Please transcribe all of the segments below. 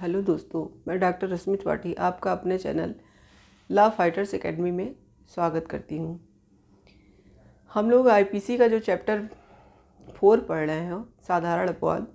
Hello दोस्तों, मैं doctor रश्मि त्रिपाठी आपका अपने चैनल लव फाइटर्स एकेडमी में स्वागत करती हूँ। हम लोग आईपीसी का जो चैप्टर 4 पढ़ रहे हैं, साधारण अपवाद,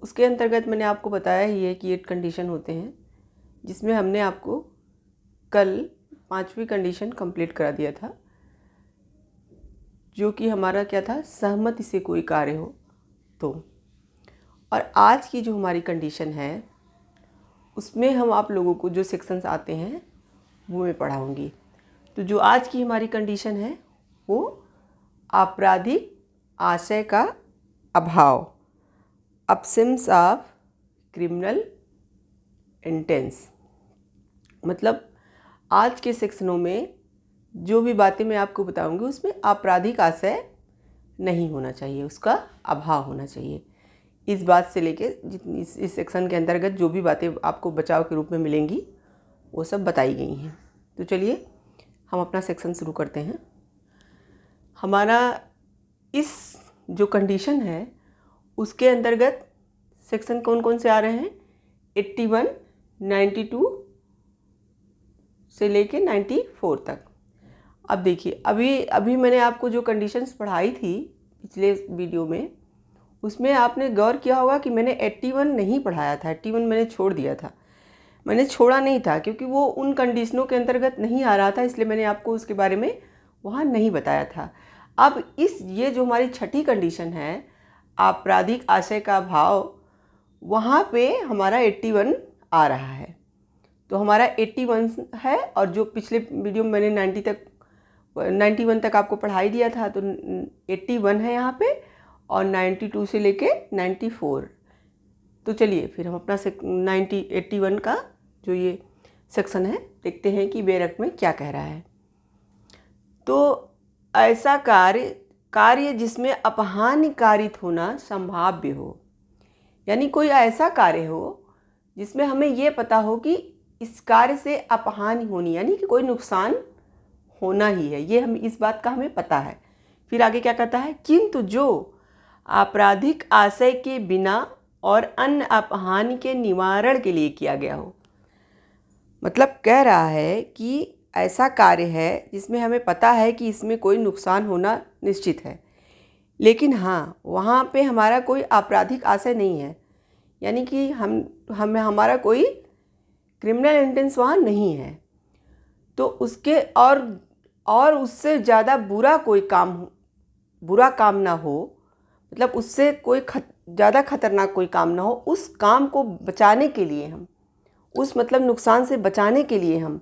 उसके अंतर्गत मैंने आपको बताया ही है कि 8 कंडीशन होते हैं, जिसमें हमने आपको कल 5वीं कंडीशन कंप्लीट करा दिया था, जो कि हमारा क्या था, सहमति से कोई कार्य हो तो। और आज की जो हमारी कंडीशन है उसमें हम आप लोगों को जो सेक्शंस आते हैं वो मैं पढ़ाऊँगी। तो जो आज की हमारी कंडीशन है वो आपराधिक आशय का अभाव, अब्सेंस ऑफ क्रिमिनल इंटेंस। मतलब आज के सेक्शनों में जो भी बातें मैं आपको बताऊंगी उसमें आपराधिक आशय नहीं होना चाहिए, उसका अभाव होना चाहिए। इस बात से लेके जितनी इस सेक्शन के अंतर्गत जो भी बातें आपको बचाव के रूप में मिलेंगी वो सब बताई गई हैं। तो चलिए हम अपना सेक्शन शुरू करते हैं। हमारा इस जो कंडीशन है उसके अंतर्गत सेक्शन कौन कौन से आ रहे हैं, 81, 92 से लेके 94 तक। अब देखिए, अभी मैंने आपको जो कंडीशंस पढ़ाई थी पिछले वीडियो में, उसमें आपने गौर किया होगा कि मैंने 81 नहीं पढ़ाया था। 81 मैंने छोड़ दिया था। मैंने छोड़ा नहीं था क्योंकि वो उन कंडीशनों के अंतर्गत नहीं आ रहा था, इसलिए मैंने आपको उसके बारे में वहाँ नहीं बताया था। अब ये जो हमारी छठी कंडीशन है, आपराधिक आशय का भाव, वहाँ पे हमारा 81 आ रहा है। तो हमारा 81 है, और जो पिछले वीडियो में मैंने 91 तक आपको पढ़ाई दिया था, तो 81 है यहाँ पे, और 92 से लेके 94। तो चलिए फिर हम अपना 81 का जो ये सेक्शन है देखते हैं कि बेरक में क्या कह रहा है। तो ऐसा कार्य जिसमें अपहानि कारित होना संभाव्य हो, यानी कोई ऐसा कार्य हो जिसमें हमें ये पता हो कि इस कार्य से अपहानि होनी, यानी कि कोई नुकसान होना ही है, ये हम इस बात का हमें पता है। फिर आगे क्या कहता है, किंतु जो आपराधिक आशय के बिना और अन्य अपहानि के निवारण के लिए किया गया हो। मतलब कह रहा है कि ऐसा कार्य है जिसमें हमें पता है कि इसमें कोई नुकसान होना निश्चित है, लेकिन हाँ वहाँ पे हमारा कोई आपराधिक आशय नहीं है, यानी कि हमारा कोई क्रिमिनल इंटेंस वहाँ नहीं है। तो उसके और उससे ज़्यादा बुरा काम ना हो, मतलब उससे कोई ज़्यादा खतरनाक कोई काम ना हो, उस काम को बचाने के लिए हम, उस मतलब नुकसान से बचाने के लिए हम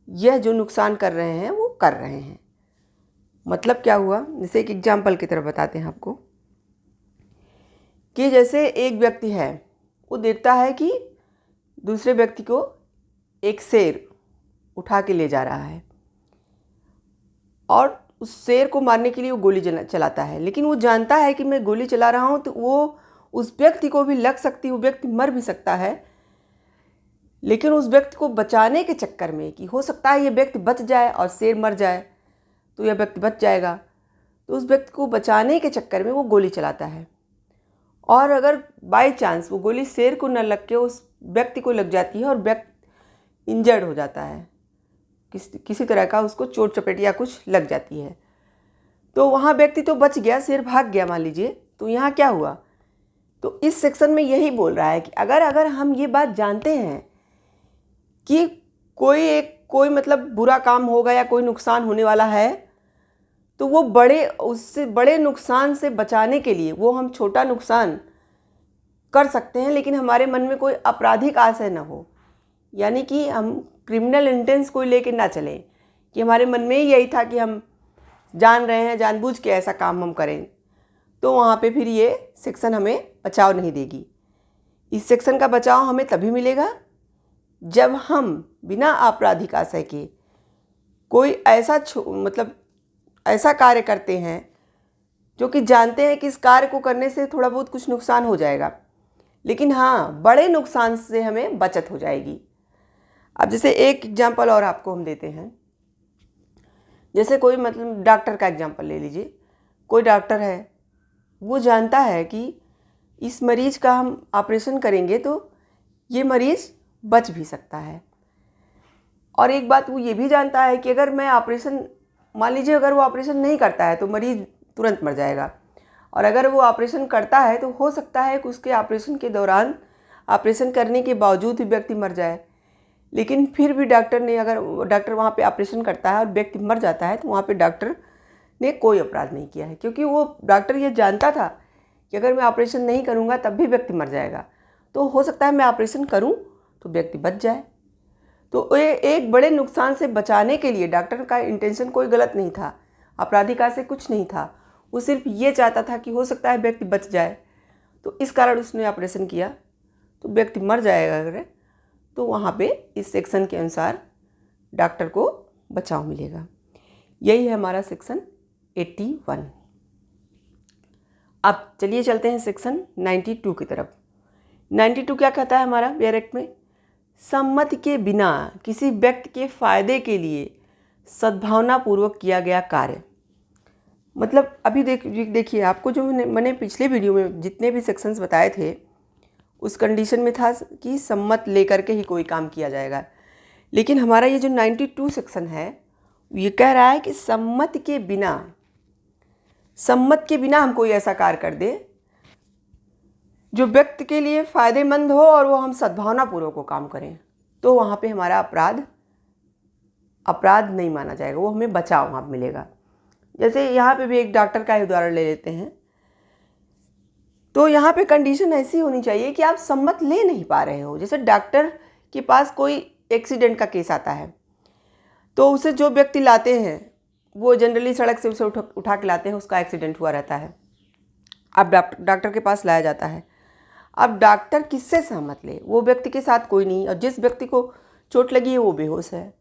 यह जो नुकसान कर रहे हैं वो कर रहे हैं। मतलब क्या हुआ, जैसे एक एग्जाम्पल की तरह बताते हैं आपको कि जैसे एक व्यक्ति है, वो देखता है कि दूसरे व्यक्ति को एक शेर उठा के ले जा रहा है, और उस शेर को मारने के लिए वो गोली चलाता है, लेकिन वो जानता है कि मैं गोली चला रहा हूँ तो वो उस व्यक्ति को भी लग सकती है, वो व्यक्ति मर भी सकता है। लेकिन उस व्यक्ति को बचाने के चक्कर में कि हो सकता है ये व्यक्ति बच जाए और शेर मर जाए तो यह व्यक्ति बच जाएगा, तो उस व्यक्ति को बचाने के चक्कर में वो गोली चलाता है। और अगर बाय चांस वो गोली शेर को न लग के उस व्यक्ति को लग जाती है और व्यक्ति इंजर्ड हो जाता है, किसी तरह का उसको चोट चपेट या कुछ लग जाती है, तो वहाँ व्यक्ति तो बच गया, शेर भाग गया मान लीजिए। तो यहाँ क्या हुआ, तो इस सेक्शन में यही बोल रहा है कि अगर हम ये बात जानते हैं कि कोई मतलब बुरा काम होगा या कोई नुकसान होने वाला है, तो वो उससे बड़े नुकसान से बचाने के लिए वो हम छोटा नुकसान कर सकते हैं, लेकिन हमारे मन में कोई आपराधिक आशय न हो, यानी कि हम क्रिमिनल इंटेंस कोई लेके ना चलें कि हमारे मन में ही यही था कि हम जान रहे हैं, जानबूझ के ऐसा काम हम करें। तो वहाँ पे फिर ये सेक्शन हमें बचाव नहीं देगी। इस सेक्शन का बचाव हमें तभी मिलेगा जब हम बिना आपराधिक आशय के कोई मतलब ऐसा कार्य करते हैं जो कि जानते हैं कि इस कार्य को करने से थोड़ा बहुत कुछ नुकसान हो जाएगा, लेकिन हाँ बड़े नुकसान से हमें बचत हो जाएगी। अब जैसे एक एग्जाम्पल और आपको हम देते हैं, जैसे कोई मतलब डॉक्टर का एग्जाम्पल ले लीजिए। कोई डॉक्टर है, वो जानता है कि इस मरीज़ का हम ऑपरेशन करेंगे तो ये मरीज़ बच भी सकता है। और एक बात वो ये भी जानता है कि अगर मैं ऑपरेशन, मान लीजिए अगर वो ऑपरेशन नहीं करता है तो मरीज़ तुरंत मर जाएगा, और अगर वो ऑपरेशन करता है तो हो सकता है कि उसके ऑपरेशन के दौरान, ऑपरेशन करने के बावजूद भी व्यक्ति मर जाए। लेकिन फिर भी अगर डॉक्टर वहाँ पे ऑपरेशन करता है और व्यक्ति मर जाता है तो वहाँ पे डॉक्टर ने कोई अपराध नहीं किया है, क्योंकि वो डॉक्टर ये जानता था कि अगर मैं ऑपरेशन नहीं करूँगा तब भी व्यक्ति मर जाएगा, तो हो सकता है मैं ऑपरेशन करूँ तो व्यक्ति बच जाए। तो ये एक बड़े नुकसान से बचाने के लिए डॉक्टर का इंटेंशन कोई गलत नहीं था, आपराधिकता से कुछ नहीं था, वो सिर्फ ये चाहता था कि हो सकता है व्यक्ति बच जाए, तो इस कारण उसने ऑपरेशन किया। तो व्यक्ति मर जाएगा अगर, तो वहाँ पे इस सेक्शन के अनुसार डॉक्टर को बचाव मिलेगा। यही है हमारा सेक्शन 81। अब चलिए चलते हैं सेक्शन 92 की तरफ। 92 क्या कहता है हमारा वेयर एक्ट में? सम्मति के बिना किसी व्यक्ति के फायदे के लिए सद्भावनापूर्वक किया गया कार्य। मतलब अभी देखिए आपको जो मैंने पिछले वीडियो में जितने भी सेक्शंस बताए थे उस कंडीशन में था कि सम्मत लेकर के ही कोई काम किया जाएगा, लेकिन हमारा ये जो 92 सेक्शन है ये कह रहा है कि सम्मत के बिना हम कोई ऐसा कार्य कर दे जो व्यक्ति के लिए फ़ायदेमंद हो और वो हम सद्भावनापूर्वक को काम करें, तो वहाँ पे हमारा अपराध नहीं माना जाएगा, वो हमें बचाव वहाँ मिलेगा। जैसे यहाँ पे भी एक डॉक्टर का ही उदाहरण ले लेते हैं, तो यहाँ पे कंडीशन ऐसी होनी चाहिए कि आप सम्मत ले नहीं पा रहे हो। जैसे डॉक्टर के पास कोई एक्सीडेंट का केस आता है तो उसे जो व्यक्ति लाते हैं वो जनरली सड़क से उसे उठा के लाते हैं, उसका एक्सीडेंट हुआ रहता है, अब डॉक्टर के पास लाया जाता है। अब डॉक्टर किससे सहमत ले? वो व्यक्ति के साथ कोई नहीं, और जिस व्यक्ति को चोट लगी है वो बेहोश है,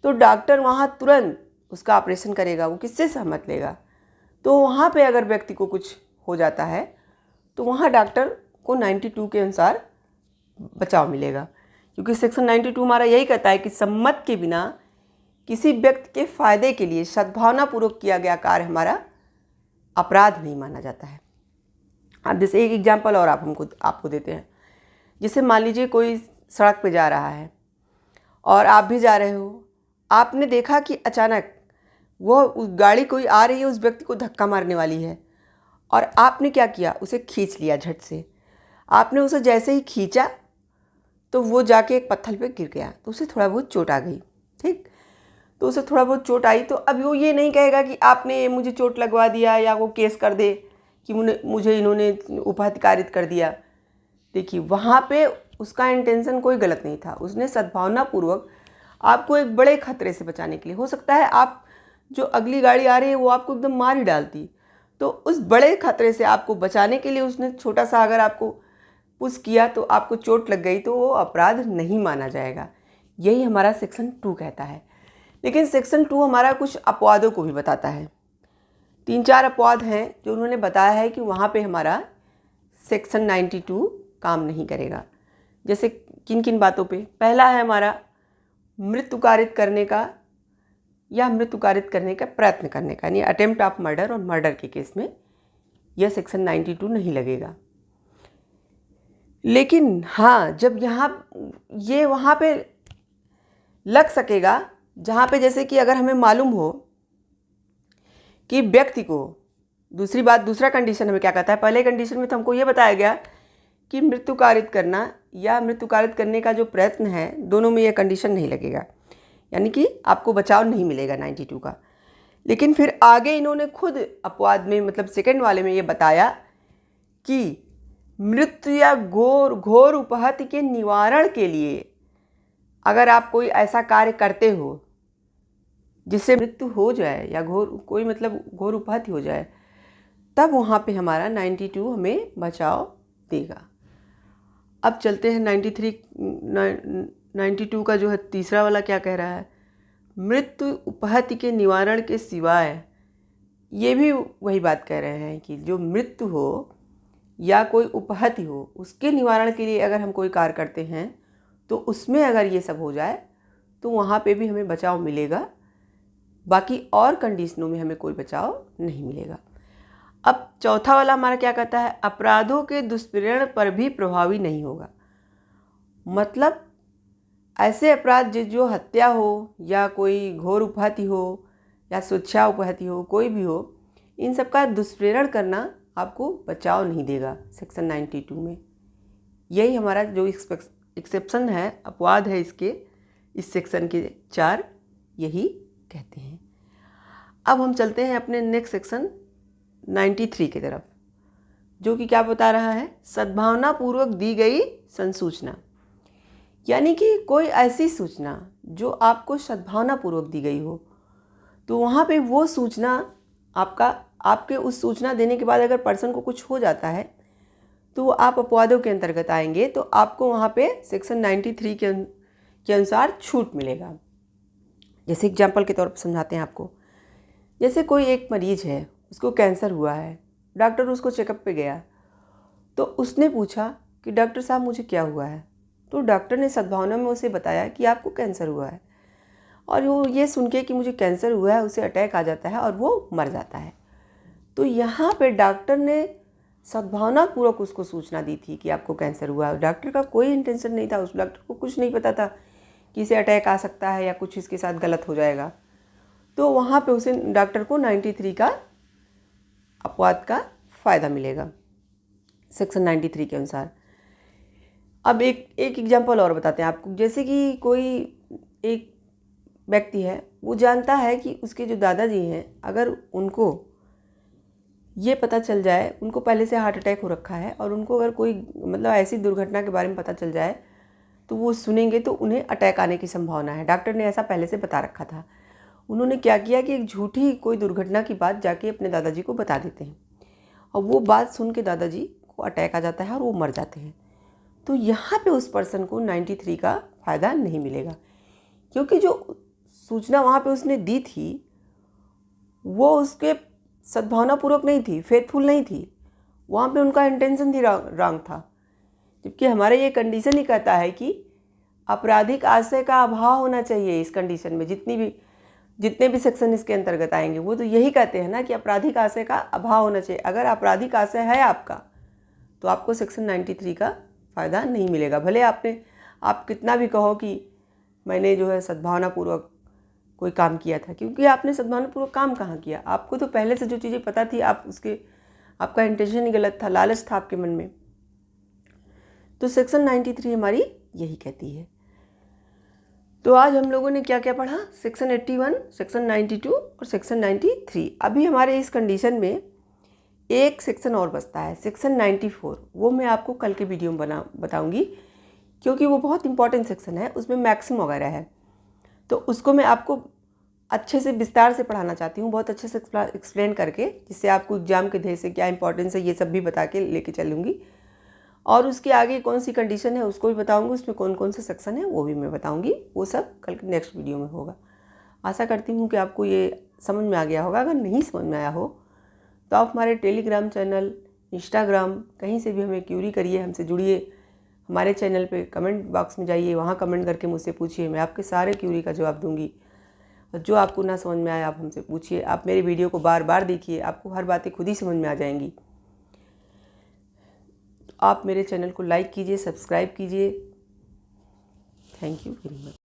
तो डॉक्टर वहाँ तुरंत उसका ऑपरेशन करेगा, वो किससे सहमत लेगा? तो वहाँ पे अगर व्यक्ति को कुछ हो जाता है तो वहाँ डॉक्टर को 92 के अनुसार बचाव मिलेगा, क्योंकि सेक्शन 92 हमारा यही कहता है कि सम्मत के बिना किसी व्यक्ति के फायदे के लिए सद्भावनापूर्वक किया गया कार्य हमारा अपराध नहीं माना जाता है। अब जैसे एक एग्जाम्पल और आपको देते हैं। जैसे मान लीजिए कोई सड़क पे जा रहा है और आप भी जा रहे हो, आपने देखा कि अचानक वो गाड़ी कोई आ रही है उस व्यक्ति को धक्का मारने वाली है, और आपने क्या किया, उसे खींच लिया झट से। आपने उसे जैसे ही खींचा तो वो जाके एक पत्थर पे गिर गया, तो उसे थोड़ा बहुत चोट आ गई, ठीक। तो उसे थोड़ा बहुत चोट आई तो अब वो ये नहीं कहेगा कि आपने मुझे चोट लगवा दिया या वो केस कर दे कि मुझे इन्होंने उपाधिकारित कर दिया। देखिए वहाँ पे उसका इंटेंशन कोई गलत नहीं था, उसने सद्भावनापूर्वक आपको एक बड़े खतरे से बचाने के लिए, हो सकता है आप जो अगली गाड़ी आ रही है वो आपको एकदम मार ही डालती, तो उस बड़े खतरे से आपको बचाने के लिए उसने छोटा सा अगर आपको पुश किया तो आपको चोट लग गई, तो वो अपराध नहीं माना जाएगा। यही हमारा सेक्शन 2 कहता है। लेकिन सेक्शन 2 हमारा कुछ अपवादों को भी बताता है। 3-4 अपवाद हैं जो उन्होंने बताया है कि वहाँ पे हमारा सेक्शन 92 काम नहीं करेगा। जैसे किन किन बातों पे? पहला है हमारा मृत्यु कारित करने का या मृत्यु कारित करने का प्रयत्न करने का, यानी अटेम्प्ट ऑफ मर्डर और मर्डर के केस में यह सेक्शन 92 नहीं लगेगा। लेकिन हाँ, जब ये वहाँ पे लग सकेगा जहाँ पे जैसे कि अगर हमें मालूम हो कि व्यक्ति को, दूसरा कंडीशन हमें क्या कहता है? पहले कंडीशन में तो हमको ये बताया गया कि मृत्यु कारित करना या मृत्यु कारित करने का जो प्रयत्न है, दोनों में यह कंडीशन नहीं लगेगा, यानी कि आपको बचाव नहीं मिलेगा 92 का। लेकिन फिर आगे इन्होंने खुद अपवाद में, मतलब सेकंड वाले में ये बताया कि मृत्यु या घोर उपहति के निवारण के लिए अगर आप कोई ऐसा कार्य करते हो जिससे मृत्यु हो जाए या घोर उपहति हो जाए, तब वहाँ पे हमारा 92 हमें बचाव देगा। अब चलते हैं 92 का जो है तीसरा वाला क्या कह रहा है? मृत्यु उपहति के निवारण के सिवाय, ये भी वही बात कह रहे हैं कि जो मृत्यु हो या कोई उपहति हो उसके निवारण के लिए अगर हम कोई कार्य करते हैं तो उसमें अगर ये सब हो जाए तो वहाँ पे भी हमें बचाव मिलेगा, बाकी और कंडीशनों में हमें कोई बचाव नहीं मिलेगा। अब चौथा वाला हमारा क्या कहता है? अपराधों के दुष्प्रेरण पर भी प्रभावी नहीं होगा। मतलब ऐसे अपराध जो हत्या हो या कोई घोर उपहत्या हो या स्वेच्छा उपहत्या हो, कोई भी हो, इन सब का दुष्प्रेरण करना आपको बचाव नहीं देगा सेक्शन 92 में। यही हमारा जो एक्सेप्शन है, अपवाद है इसके, इस सेक्शन के 4 यही कहते हैं। अब हम चलते हैं अपने नेक्स्ट सेक्शन 93 की तरफ, जो कि क्या बता रहा है, सद्भावना पूर्वक दी गई संसूचना। यानी कि कोई ऐसी सूचना जो आपको सद्भावना पूर्वक दी गई हो, तो वहाँ पे वो सूचना आपके उस सूचना देने के बाद अगर पर्सन को कुछ हो जाता है तो आप अपवादों के अंतर्गत आएंगे, तो आपको वहाँ पे सेक्शन 93 के अनुसार छूट मिलेगा। जैसे एग्जाम्पल के तौर पर समझाते हैं आपको। जैसे कोई एक मरीज है, उसको कैंसर हुआ है, डॉक्टर उसको चेकअप पे गया, तो उसने पूछा कि डॉक्टर साहब मुझे क्या हुआ है, तो डॉक्टर ने सद्भावना में उसे बताया कि आपको कैंसर हुआ है, और वो ये सुन के कि मुझे कैंसर हुआ है, उसे अटैक आ जाता है और वो मर जाता है। तो यहाँ पे डॉक्टर ने सद्भावनापूर्वक उसको सूचना दी थी कि आपको कैंसर हुआ है। डॉक्टर का कोई इंटेंशन नहीं था, उस डॉक्टर को कुछ नहीं पता था कि इसे अटैक आ सकता है या कुछ इसके साथ गलत हो जाएगा। तो वहाँ पे उसे डॉक्टर को 93 का अपवाद का फ़ायदा मिलेगा सेक्शन 93 के अनुसार। अब एक एग्जाम्पल और बताते हैं आपको। जैसे कि कोई एक व्यक्ति है, वो जानता है कि उसके जो दादाजी हैं, अगर उनको ये पता चल जाए, उनको पहले से हार्ट अटैक हो रखा है, और उनको अगर कोई मतलब ऐसी दुर्घटना के बारे में पता चल जाए तो वो सुनेंगे तो उन्हें अटैक आने की संभावना है। डॉक्टर ने ऐसा पहले से बता रखा था। उन्होंने क्या किया कि एक झूठी कोई दुर्घटना की बात जाके अपने दादाजी को बता देते हैं, और वो बात सुन के दादाजी को अटैक आ जाता है और वो मर जाते हैं। तो यहाँ पे उस पर्सन को 93 का फ़ायदा नहीं मिलेगा, क्योंकि जो सूचना वहाँ पे उसने दी थी वो उसके सद्भावनापूर्वक नहीं थी, फेथफुल नहीं थी। वहाँ पे उनका इंटेंशन थी रॉन्ग था। जबकि हमारा ये कंडीशन ही कहता है कि आपराधिक आशय का अभाव होना चाहिए। इस कंडीशन में जितने भी सेक्शन इसके अंतर्गत आएंगे वो तो यही कहते हैं ना कि आपराधिक आशय का अभाव होना चाहिए। अगर आपराधिक आशय है आपका, तो आपको सेक्शन 93 का फ़ायदा नहीं मिलेगा। भले आप कितना भी कहो कि मैंने जो है सद्भावनापूर्वक कोई काम किया था, क्योंकि आपने सद्भावनापूर्वक काम कहाँ किया? आपको तो पहले से जो चीज़ें पता थी, आपका इंटेंशन ही गलत था, लालच था आपके मन में। तो सेक्शन 93 हमारी यही कहती है। तो आज हम लोगों ने क्या क्या पढ़ा? सेक्शन 81, सेक्शन 92 और सेक्शन 93। अभी हमारे इस कंडीशन में एक सेक्शन और बचता है, सेक्शन 94। वो मैं आपको कल के वीडियो में बताऊंगी, क्योंकि वो बहुत इंपॉर्टेंट सेक्शन है, उसमें मैक्सिम वगैरह है। तो उसको मैं आपको अच्छे से विस्तार से पढ़ाना चाहती हूँ, बहुत अच्छे से एक्सप्लेन करके, जिससे आपको एग्जाम के ध्येय से क्या इंपॉर्टेंस है ये सब भी बता के लेके चलूँगी। और उसके आगे कौन सी कंडीशन है उसको भी बताऊँगी, उसमें कौन कौन से सेक्शन है वो भी मैं बताऊँगी। वो सब कल के नेक्स्ट वीडियो में होगा। आशा करती हूँ कि आपको ये समझ में आ गया होगा। अगर नहीं समझ में आया हो तो आप हमारे टेलीग्राम चैनल, इंस्टाग्राम, कहीं से भी हमें क्यूरी करिए, हमसे जुड़िए। हमारे चैनल पे कमेंट बॉक्स में जाइए, वहाँ कमेंट करके मुझसे पूछिए, मैं आपके सारे क्यूरी का जवाब दूंगी। और जो आपको ना समझ में आए आप हमसे पूछिए। आप मेरे वीडियो को बार बार देखिए, आपको हर बातें खुद ही समझ में आ जाएंगी। आप मेरे चैनल को लाइक कीजिए, सब्सक्राइब कीजिए। Thank you very much.